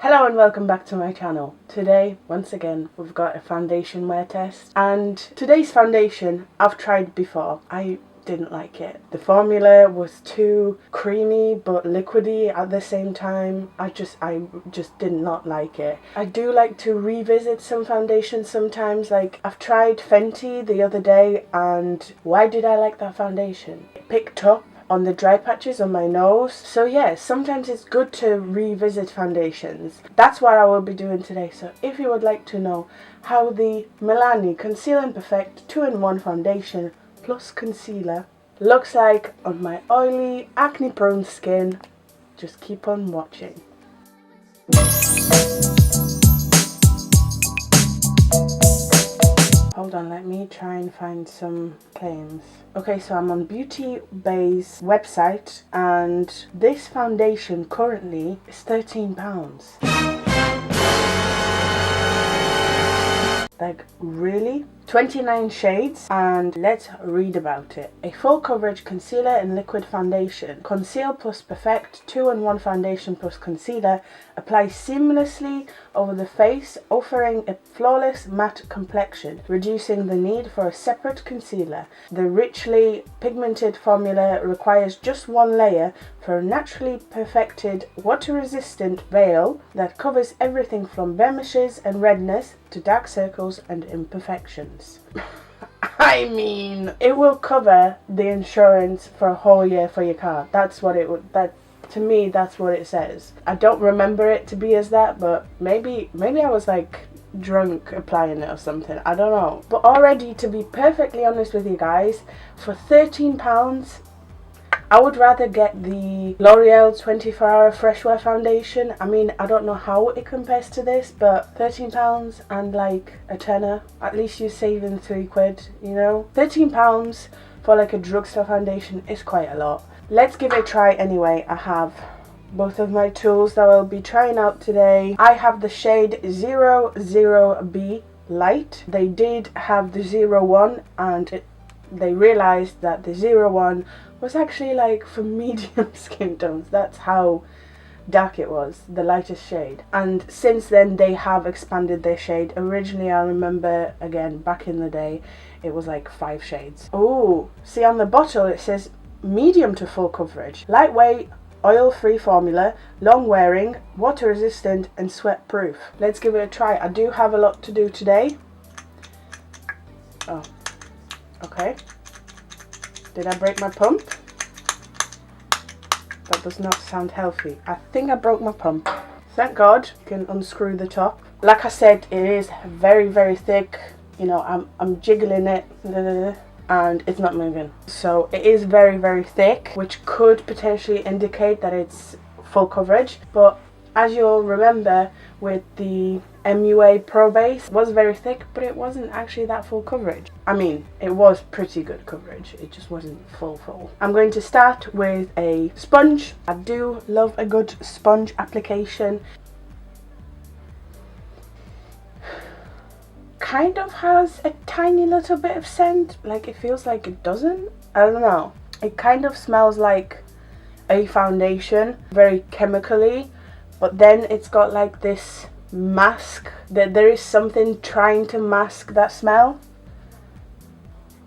Hello and welcome back to my channel. Today, once again, we've got a foundation wear test, and today's foundation I've tried before. I didn't like it. The formula was too creamy but liquidy at the same time. I just did not like it. I do like to revisit some foundations sometimes. Like I've tried Fenty the other day, and why did I like that foundation? It picked up on the dry patches on my nose. So yeah, sometimes it's good to revisit foundations. That's what I will be doing today. So if you would like to know how the Milani Conceal and Perfect 2-in-1 foundation plus concealer looks like on my oily, acne prone skin, just keep on watching. Hold on, let me try and find some claims. Okay, so I'm on Beauty Bay's website, and this foundation currently is £13. Like, really? 29 shades, and let's read about it. A full coverage concealer and liquid foundation. Conceal plus Perfect 2-in-1 foundation plus concealer applies seamlessly over the face, offering a flawless matte complexion, reducing the need for a separate concealer. The richly pigmented formula requires just one layer for a naturally perfected, water-resistant veil that covers everything from blemishes and redness to dark circles and imperfections. I mean, it will cover the insurance for a whole year for your car. That's what it would. To me, that's what it says. I don't remember it to be as that, but maybe I was like drunk applying it or something. I don't know. But already, to be perfectly honest with you guys, for £13, I would rather get the L'Oreal 24-hour Fresh Wear foundation. I mean, I don't know how it compares to this, but £13 and like a tenner, at least you're saving £3, you know? £13 for like a drugstore foundation is quite a lot. Let's give it a try anyway. I have both of my tools that I'll be trying out today. I have the shade 00B Light. They did have the 01, and they realized that the 01 was actually like for medium skin tones. That's how dark it was, the lightest shade. And since then they have expanded their shade. Originally, I remember, again back in the day, it was like 5 shades. Oh, see on the bottle it says medium to full coverage, lightweight, oil-free formula, long wearing, water resistant and sweat proof. Let's give it a try. I do have a lot to do today. Oh, okay. Did I break my pump? That does not sound healthy. I think I broke my pump. Thank God you can unscrew the top. Like I said, it is very, very thick. You know, I'm jiggling it and it's not moving. So it is very, very thick, which could potentially indicate that it's full coverage. But as you'll remember, with the MUA Pro Base, it was very thick, but it wasn't actually that full coverage. I mean, it was pretty good coverage, it just wasn't full. I'm going to start with a sponge. I do love a good sponge application. Kind of has a tiny little bit of scent, like it feels like it doesn't. I don't know. It kind of smells like a foundation, very chemically, but then it's got like this mask, that there is something trying to mask that smell.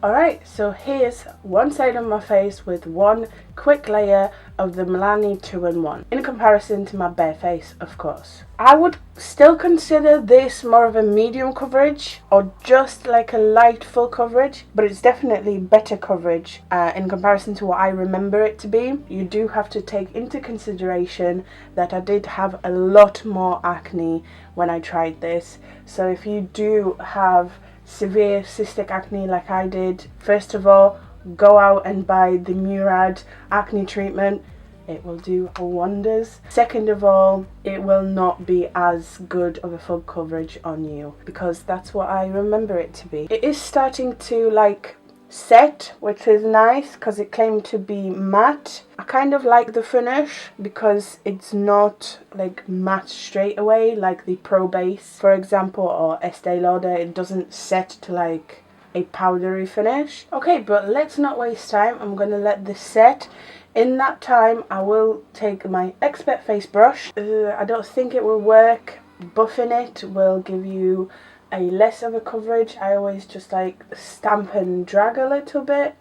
Alright, so here's one side of my face with one quick layer of the Milani 2-in-1, in comparison to my bare face, of course. I would still consider this more of a medium coverage, or just like a light full coverage, but it's definitely better coverage in comparison to what I remember it to be. You do have to take into consideration that I did have a lot more acne when I tried this. So if you do have severe cystic acne like I did, first of all, go out and buy the Murad acne treatment. It will do wonders. Second of all, it will not be as good of a full coverage on you, because that's what I remember it to be. It is starting to like set, which is nice because it claimed to be matte. I kind of like the finish because it's not like matte straight away like the Pro Base, for example, or Estee Lauder. It doesn't set to like a powdery finish. Okay, but let's not waste time. I'm gonna let this set. In that time, I will take my expert face brush. I don't think it will work. Buffing it will give you a less of a coverage. I always just like stamp and drag a little bit.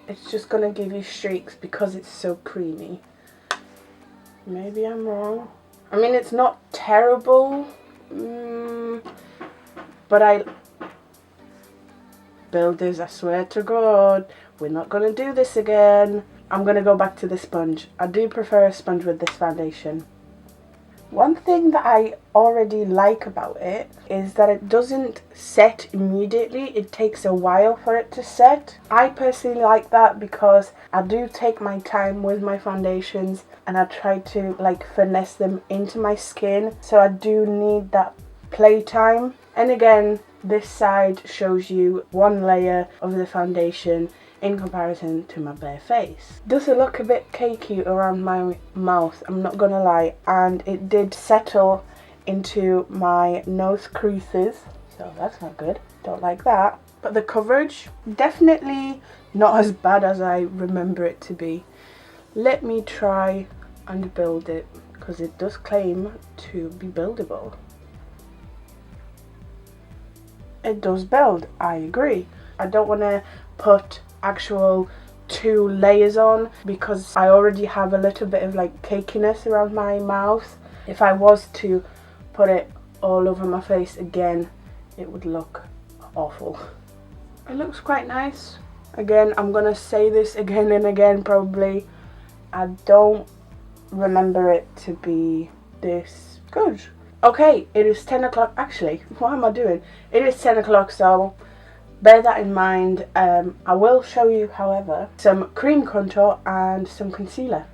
It's just gonna give you streaks because it's so creamy. Maybe I'm wrong. I mean, it's not terrible, but builders, I swear to God, we're not gonna do this again. I'm gonna go back to the sponge. I do prefer a sponge with this foundation. One thing that I already like about it is that it doesn't set immediately. It takes a while for it to set. I personally like that because I do take my time with my foundations and I try to like finesse them into my skin. So I do need that play time. And again, this side shows you one layer of the foundation in comparison to my bare face. Does it look a bit cakey around my mouth? I'm not gonna lie, and it did settle into my nose creases, so that's not good. Don't like that. But the coverage, definitely not as bad as I remember it to be. Let me try and build it, because it does claim to be buildable. It does build, I agree. I don't want to put actual 2 layers on because I already have a little bit of like cakiness around my mouth. If I was to put it all over my face again, it would look awful. It looks quite nice. Again, I'm gonna say this again and again probably. I don't remember it to be this good. Okay, it is 10 o'clock. Actually, what am I doing? It is 10 o'clock, so bear that in mind. I will show you, however, some cream contour and some concealer.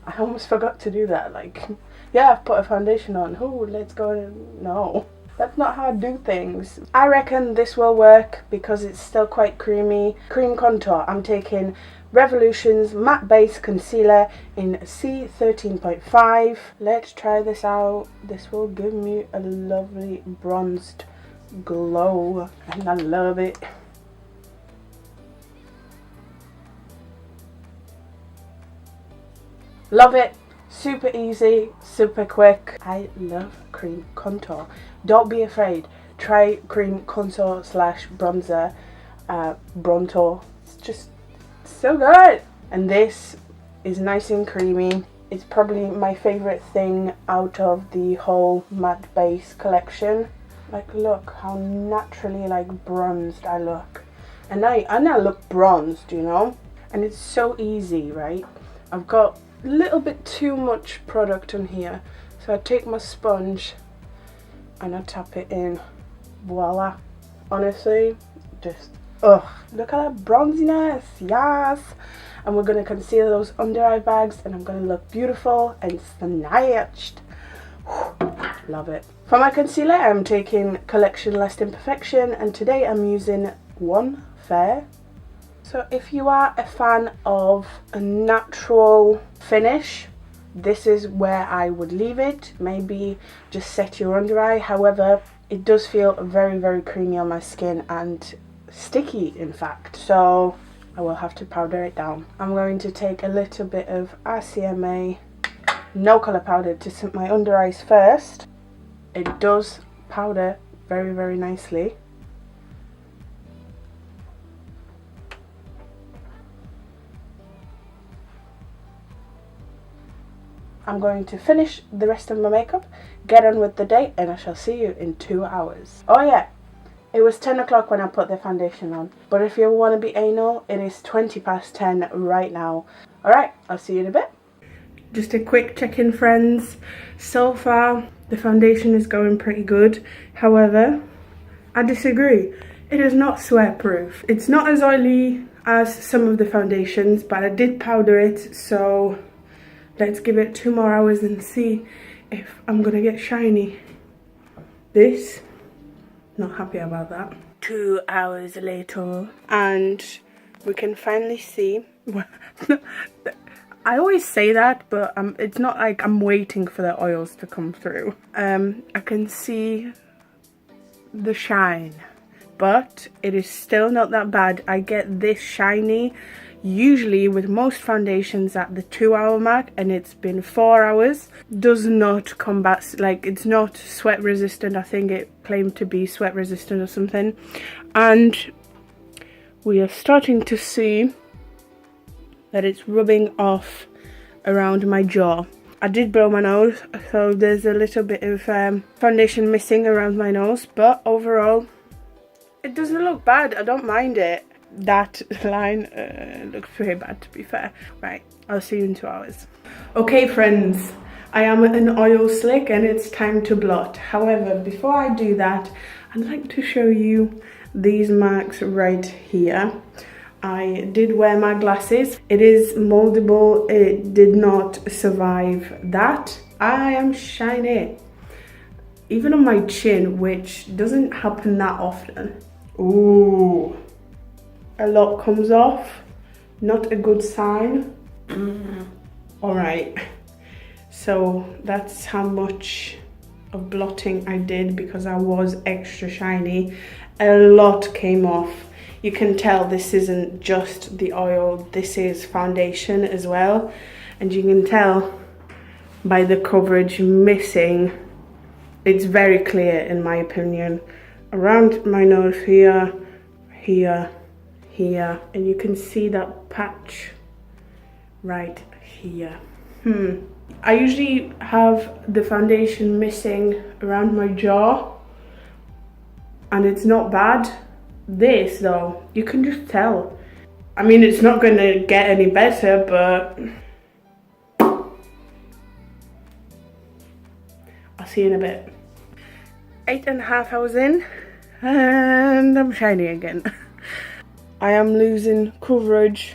I almost forgot to do that. Like, yeah, I've put a foundation on. Oh, let's go. No, that's not how I do things. I reckon this will work because it's still quite creamy. Cream contour. I'm taking Revolution's Matte Base Concealer in C13.5. Let's try this out. This will give me a lovely bronzed glow and I love it. Love it. Super easy, super quick. I love cream contour. Don't be afraid. Try cream contour slash bronzer, bronzer. It's just so good. And this is nice and creamy. It's probably my favorite thing out of the whole matte base collection. Like, look how naturally like bronzed I look, and I look bronzed, you know. And it's so easy, right? I've got a little bit too much product on here, so I take my sponge and I tap it in. Voila. Honestly, just look at that bronziness. Yes. And we're gonna conceal those under eye bags, and I'm gonna look beautiful and snatched. Love it. For my concealer, I'm taking Collection Lasting Perfection, and today I'm using One Fair. So if you are a fan of a natural finish, this is where I would leave it. Maybe just set your under eye. However, it does feel very, very creamy on my skin and sticky, in fact. So I will have to powder it down. I'm going to take a little bit of RCMA no colour powder to set my under eyes first. It does powder very, very nicely. I'm going to finish the rest of my makeup, get on with the day, and I shall see you in 2 hours. Oh yeah, it was 10 o'clock when I put the foundation on, but if you want to be anal, it is 20 past 10 right now. Alright, I'll see you in a bit. Just a quick check-in, friends. So far, the foundation is going pretty good. However, I disagree. It is not sweat-proof. It's not as oily as some of the foundations, but I did powder it, so let's give it 2 more hours and see if I'm gonna get shiny. This, not happy about that. 2 hours later, and we can finally see. I always say that, but it's not like I'm waiting for the oils to come through. I can see the shine, but it is still not that bad. I get this shiny usually with most foundations at the 2 hour mark, and it's been 4 hours. Does not combat, like, it's not sweat resistant. I think it claimed to be sweat resistant or something. And we are starting to see that it's rubbing off around my jaw. I did blow my nose, so there's a little bit of foundation missing around my nose, but overall it doesn't look bad. I don't mind it. That line looks pretty bad, to be fair. Right, I'll see you in 2 hours. Okay friends, I am an oil slick and it's time to blot. However, before I do that, I'd like to show you these marks right here. I did wear my glasses. It is moldable. It did not survive that. I am shiny. Even on my chin, which doesn't happen that often. Ooh. A lot comes off. Not a good sign. Alright. So that's how much of blotting I did because I was extra shiny. A lot came off. You can tell this isn't just the oil, this is foundation as well. And you can tell by the coverage missing, it's very clear in my opinion. Around my nose here, here, here. And you can see that patch right here. I usually have the foundation missing around my jaw. And it's not bad. This though, you can just tell. I mean, it's not going to get any better, but I'll see you in a bit. 8.5 hours in and I'm shiny again. I am losing coverage,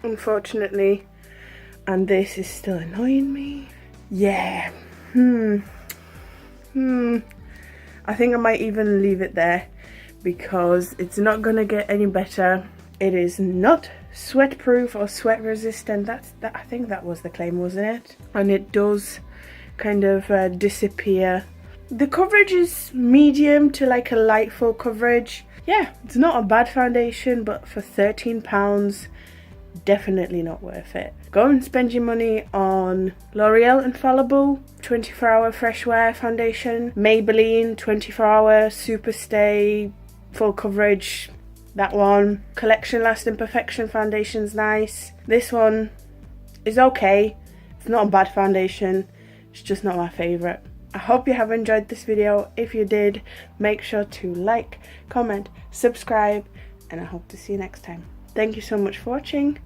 unfortunately, and this is still annoying me. Yeah. I think I might even leave it there because it's not gonna get any better. It is not sweat proof or sweat resistant. I think that was the claim, wasn't it? And it does kind of disappear. The coverage is medium to like a light full coverage. Yeah, it's not a bad foundation, but for £13, definitely not worth it. Go and spend your money on L'Oreal Infallible 24-hour fresh wear foundation, Maybelline 24-hour super stay full coverage, that one. Collection Lasting Perfection foundation's nice. This one is okay. It's not a bad foundation, it's just not my favourite. I hope you have enjoyed this video. If you did, make sure to like, comment, subscribe, and I hope to see you next time. Thank you so much for watching.